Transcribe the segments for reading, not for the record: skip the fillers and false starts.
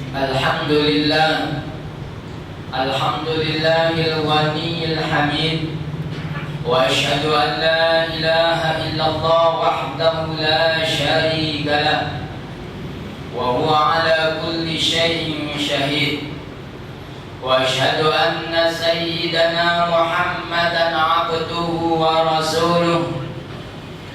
Alhamdulillah, Alhamdulillahil Ghaniyil Hamid. Wa asyhadu an la ilaha illallah wahdahu la syarika lah, wa huwa ala kulli syai'in syahid. Wa asyhadu anna sayyidana Muhammadan abduhu wa rasuluh,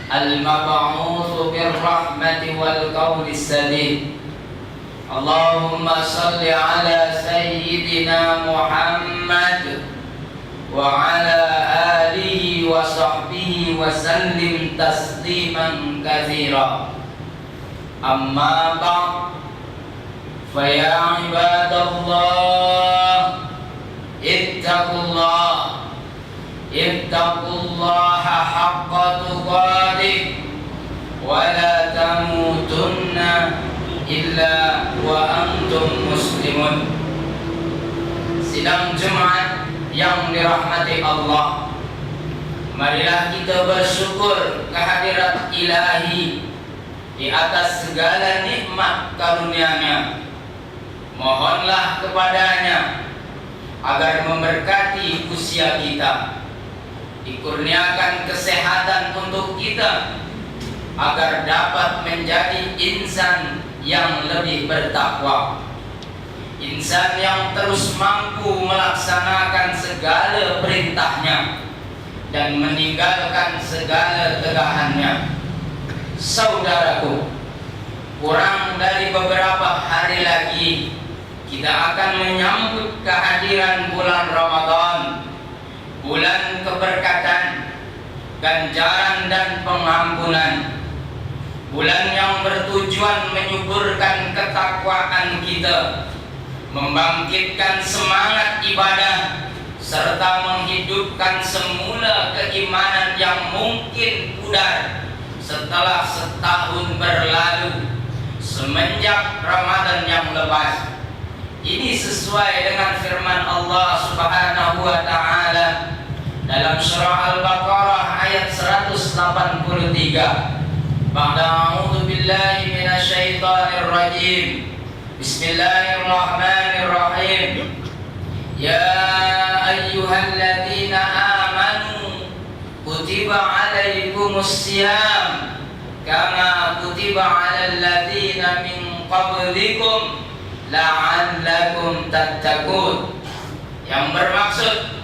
al-mab'utsu bir-rahmati wal qawli sadid. Allahumma salli ala sayyidina Muhammad wa ala alihi wa sahbihi wa sallim tasliman katsira. Amma ba'd, fa ya ibadallah ittaqullaha haqqa tuqatih wa la tamutunna illa wa antum muslimun. Sidang Jumat yang dirahmati Allah, marilah kita bersyukur kehadirat ilahi di atas segala nikmat karunia-Nya. Mohonlah kepadanya agar memberkati usia kita, dikurniakan kesehatan untuk kita, agar dapat menjadi insan yang lebih bertakwa, insan yang terus mampu melaksanakan segala perintahnya dan meninggalkan segala tegahannya. Saudaraku, kurang dari beberapa hari lagi kita akan menyambut kehadiran bulan Ramadan, bulan keberkatan, ganjaran dan pengampunan, bulan yang bertujuan menyuburkan ketakwaan kita, membangkitkan semangat ibadah, serta menghidupkan semula keimanan yang mungkin pudar setelah setahun berlalu semenjak Ramadan yang lepas. Ini sesuai dengan firman Allah Subhanahu wa taala dalam surah Al-Baqarah ayat 183. Ba'da a'udzu billahi minasyaitonir rajim. Bismillahirrahmanirrahim. Ya ayyuhalladzina amanu kutiba 'alaikumus syiyam kama kutiba 'alal ladzina min qablikum la'allakum tattaqun. Yang bermaksud,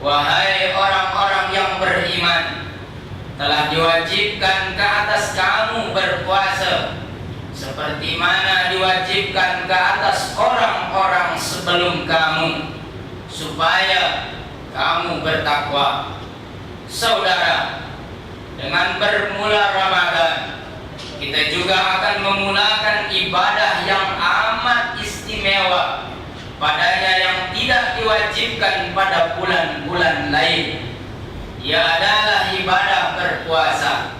wahai orang-orang yang beriman, telah diwajibkan ke atas kamu berpuasa seperti mana diwajibkan ke atas orang-orang sebelum kamu, supaya kamu bertakwa. Saudara, dengan bermula Ramadan, kita juga akan memulakan ibadah yang amat istimewa padanya yang tidak diwajibkan pada bulan-bulan lain. Ia adalah ibadah berpuasa.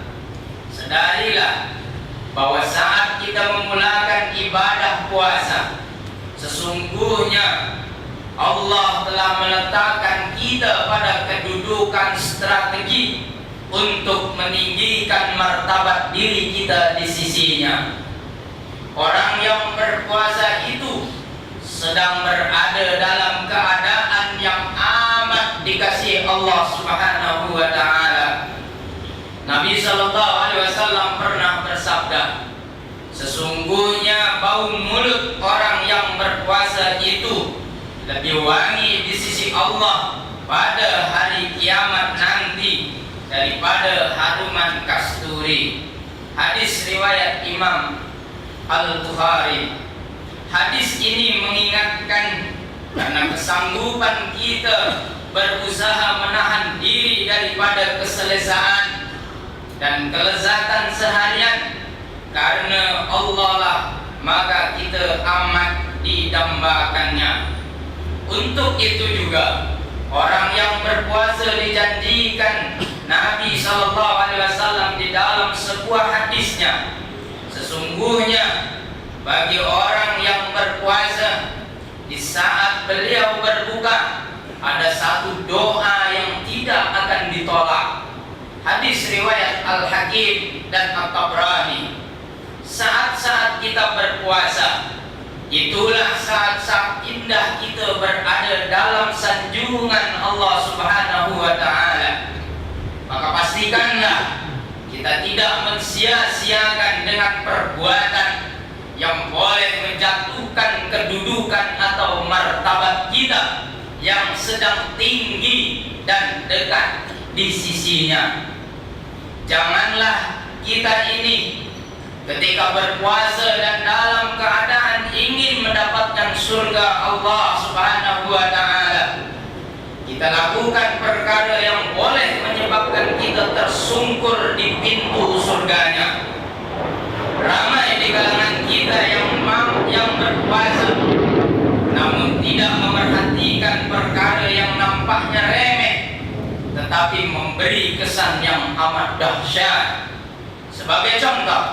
Sadarilah bahwa saat kita memulakan ibadah puasa, sesungguhnya Allah telah meletakkan kita pada kedudukan strategi untuk meninggikan martabat diri kita di sisinya. Orang yang berpuasa itu sedang berada dalam keadaan yang amat dikasihi Allah Subhanahu wa taala. Nabi sallallahu alaihi wasallam pernah bersabda, sesungguhnya bau mulut orang yang berpuasa itu lebih wangi di sisi Allah pada hari kiamat nanti daripada haruman kasturi. Hadis riwayat Imam Al-Bukhari. Hadis ini mengingatkan karena kesanggupan kita berusaha menahan diri daripada keselesaan dan kelezatan seharian karena Allah lah, maka kita amat didambakannya. Untuk itu juga orang yang berpuasa dijanjikan Nabi SAW di dalam sebuah hadisnya, sesungguhnya bagi orang yang berpuasa di saat beliau berbuka ada satu doa yang tidak akan ditolak. Hadis riwayat Al-Hakim dan At-Tabrani. Saat-saat kita berpuasa, Itulah saat-saat indah kita berada dalam sanjungan Allah Subhanahu wa Ta'ala. Maka pastikanlah kita tidak mensia-siakan dengan perbuatan yang boleh menjatuhkan kedudukan atau martabat kita yang sedang tinggi dan dekat di sisinya. Janganlah kita ini ketika berpuasa dan dalam keadaan ingin mendapatkan surga Allah Subhanahu wa Ta'ala, kita lakukan perkara yang boleh menyebabkan kita tersungkur di pintu surganya. Ramai di kalangan kita yang berpuasa namun tidak memerhatikan perkara yang nampaknya remeh tetapi memberi kesan yang amat dahsyat. Sebagai contoh,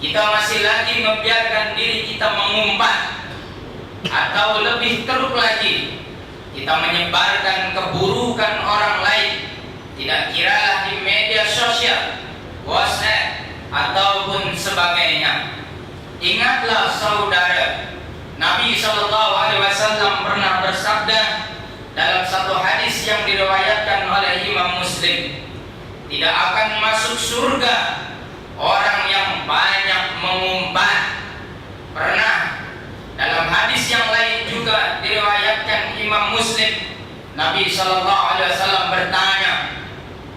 kita masih lagi membiarkan diri kita mengumpat, atau lebih teruk lagi, kita menyebarkan keburukan orang lain, tidak kiralah di media sosial, WhatsApp, ataupun sebagainya. Ingatlah saudara, Nabi SAW pernah bersabda dalam satu hadis yang diriwayatkan oleh Imam Muslim, tidak akan masuk surga orang yang banyak mengumpat. Pernah dalam hadis yang lain juga diriwayatkan Imam Muslim, Nabi SAW bertanya,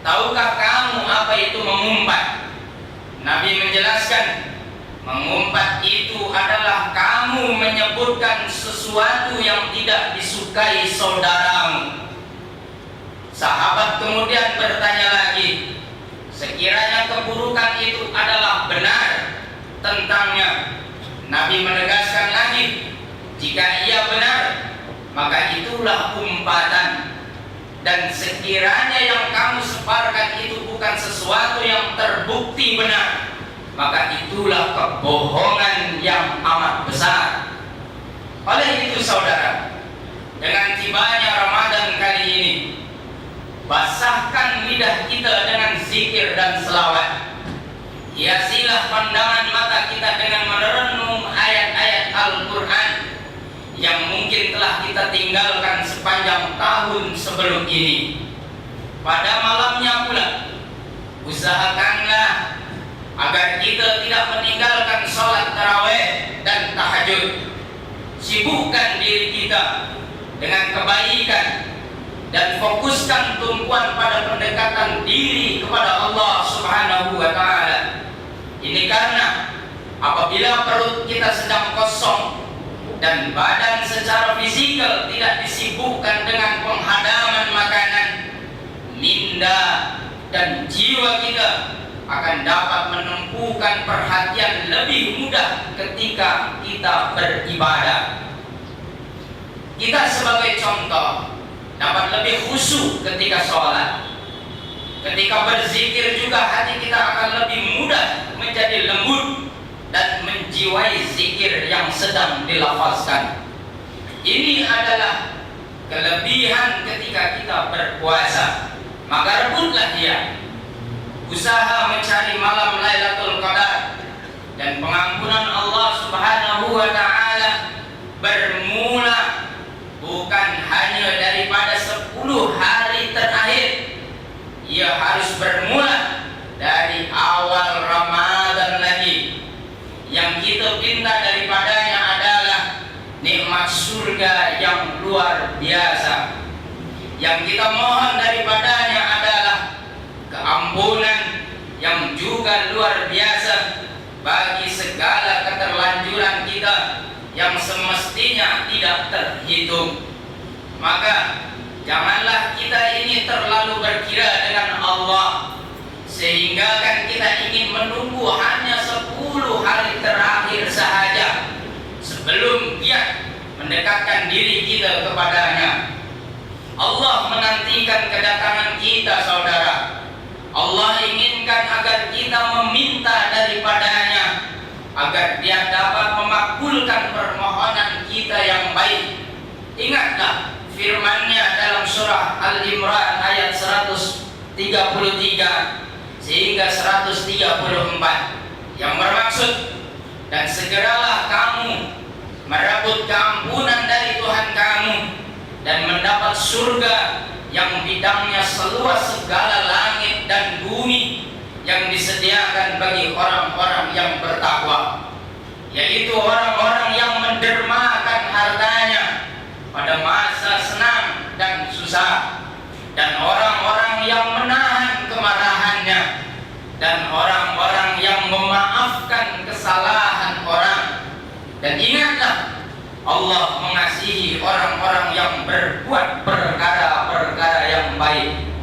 tahukah kamu apa itu mengumpat? Nabi menjelaskan, mengumpat itu adalah kamu menyebutkan sesuatu yang tidak disukai saudaramu. Sahabat kemudian bertanya lagi, sekiranya keburukan itu adalah benar tentangnya? Nabi menegaskan lagi, jika ia benar, maka itulah umpatan. Dan sekiranya yang kamu sebarkan itu bukan sesuatu yang terbukti benar, maka itulah kebohongan yang amat besar. Oleh itu saudara, dengan tibanya Ramadan kali ini, basahkan lidah kita dengan zikir dan selawat. Hiasilah pandangan mata kita dengan merenung ayat-ayat Al-Quran yang mungkin telah kita tinggalkan sepanjang tahun sebelum ini. Pada malamnya pula, usahakanlah agar kita tidak meninggalkan sholat tarawih dan tahajud. Sibukkan diri kita dengan kebaikan dan fokuskan tumpuan pada pendekatan diri kepada Allah Subhanahu wa Ta'ala. Ini karena apabila perut kita sedang kosong dan badan secara fisikal tidak disibukkan dengan penghadaman makanan, minda dan jiwa kita akan dapat menumpukan perhatian lebih mudah ketika kita beribadah. Kita sebagai contoh dapat lebih khusyuk ketika sholat. Ketika berzikir juga hati kita akan lebih mudah menjadi lembut dan menjiwai zikir yang sedang dilafazkan. Ini adalah kelebihan ketika kita berpuasa. Maka rebutlah dia, usaha mencari malam Lailatul Qadar dan pengampunan Allah Subhanahu wa Ta'ala bermula bukan hanya daripada 10 hari terakhir. Ia harus bermula dari awal Ramadan lagi. Yang kita pinta daripadanya adalah nikmat surga yang luar biasa. Yang kita mohon daripadanya adalah keampunan yang juga luar biasa bagi segala keterlanjuran kita yang semestinya tidak terhitung. Maka janganlah kita ini terlalu berkira dengan Allah sehingga kan kita ingin menunggu hanya 10 hari terakhir sahaja sebelum dia mendekatkan diri kita kepadanya. Allah menantikan kedatangan kita saudara. Allah inginkan agar kita meminta daripadanya agar dia dapat memakbulkan permohonan kita yang baik. Ingatlah firman-Nya dalam surah Al-Imran ayat 133 sehingga 134 yang bermaksud, dan segeralah kamu merebut keampunan dari Tuhan kamu, dan mendapat surga yang bidangnya seluas segala langit dan bumi, yang disediakan bagi orang-orang yang bertakwa, yaitu orang-orang yang mendermakan hartanya pada masa senang dan susah, dan orang-orang yang menahan kemarahannya, dan orang-orang yang memaafkan kesalahan orang. Dan ingatlah, Allah mengasihi orang-orang yang berbuat perkara-perkara yang baik.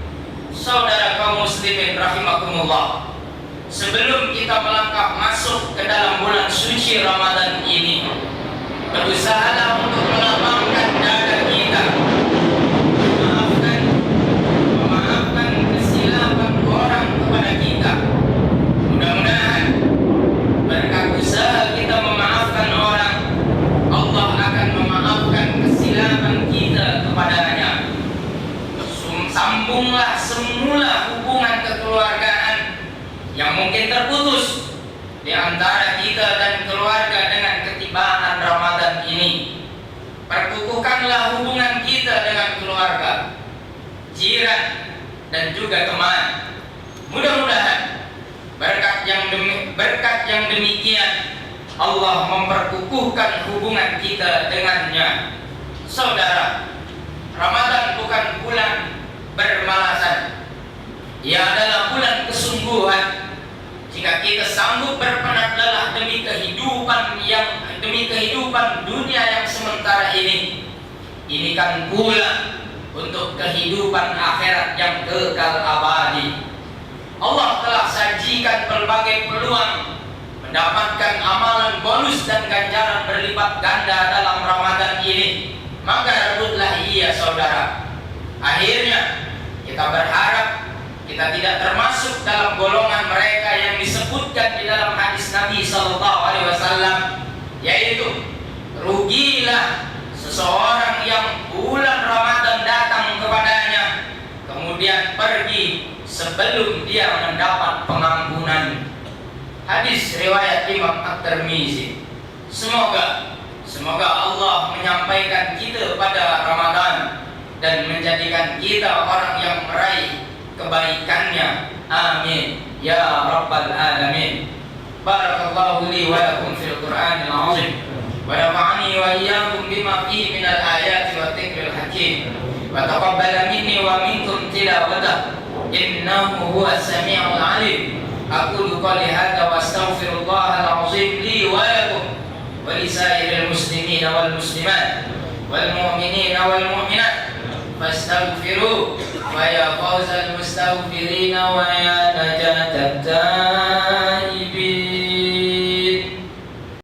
Saudara kaum muslimin rahimakumullah, sebelum kita melangkah masuk ke dalam bulan suci Ramadan ini, berusahalah untuk melapangkan dada kita, memaafkan kesilapan orang kepada kita. Mudah-mudahan berkat usaha kita memaafkan orang, Allah akan memaafkan kesilapan kita kepadanya. Sambunglah semula hubungan kekeluargaan yang mungkin terputus di antara kita dan keluarga dengan ketibaan Ramadan ini. Perkukuhkanlah hubungan kita dengan keluarga, jiran, dan juga teman. Mudah-mudahan berkat yang demikian Allah memperkukuhkan hubungan kita dengannya. Saudara, Ramadan bukan bulan bermalasan. Ia adalah bulan kesungguhan. Jika kita sanggup berpenat lelah demi kehidupan dunia yang sementara ini kan pula untuk kehidupan akhirat yang kekal abadi. Allah telah sajikan berbagai peluang mendapatkan amalan bonus dan ganjaran berlipat ganda dalam Ramadan ini. Maka rebutlah ia, saudara. Akhirnya kita berharap kita tidak termasuk dalam golongan mereka yang disebutkan di dalam hadis Nabi SAW, yaitu rugilah seseorang yang bulan Ramadan datang kepadanya kemudian pergi sebelum dia mendapat pengampunan. Hadis riwayat Imam At-Tirmizi. Semoga Allah menyampaikan kita pada Ramadan dan menjadikan kita orang yang meraih kebaikannya. Amin ya rabbal alamin. Barakallahu li wa lakum fil Qur'anil azim, wa nafa'ani wa iyyakum bima fihi minal ayati wat dzikril hakim, wa taqabbal minni wa minkum tilawatahu innahu huwas samiul alim. Aqulu qali hadza wa astaghfirullahal azim li wa lakum wa lisairil muslimina wal muslimat wal mu'minina wal mu'minat fastaghfiru wa ya fawzal mustaghfirina wa ya najatat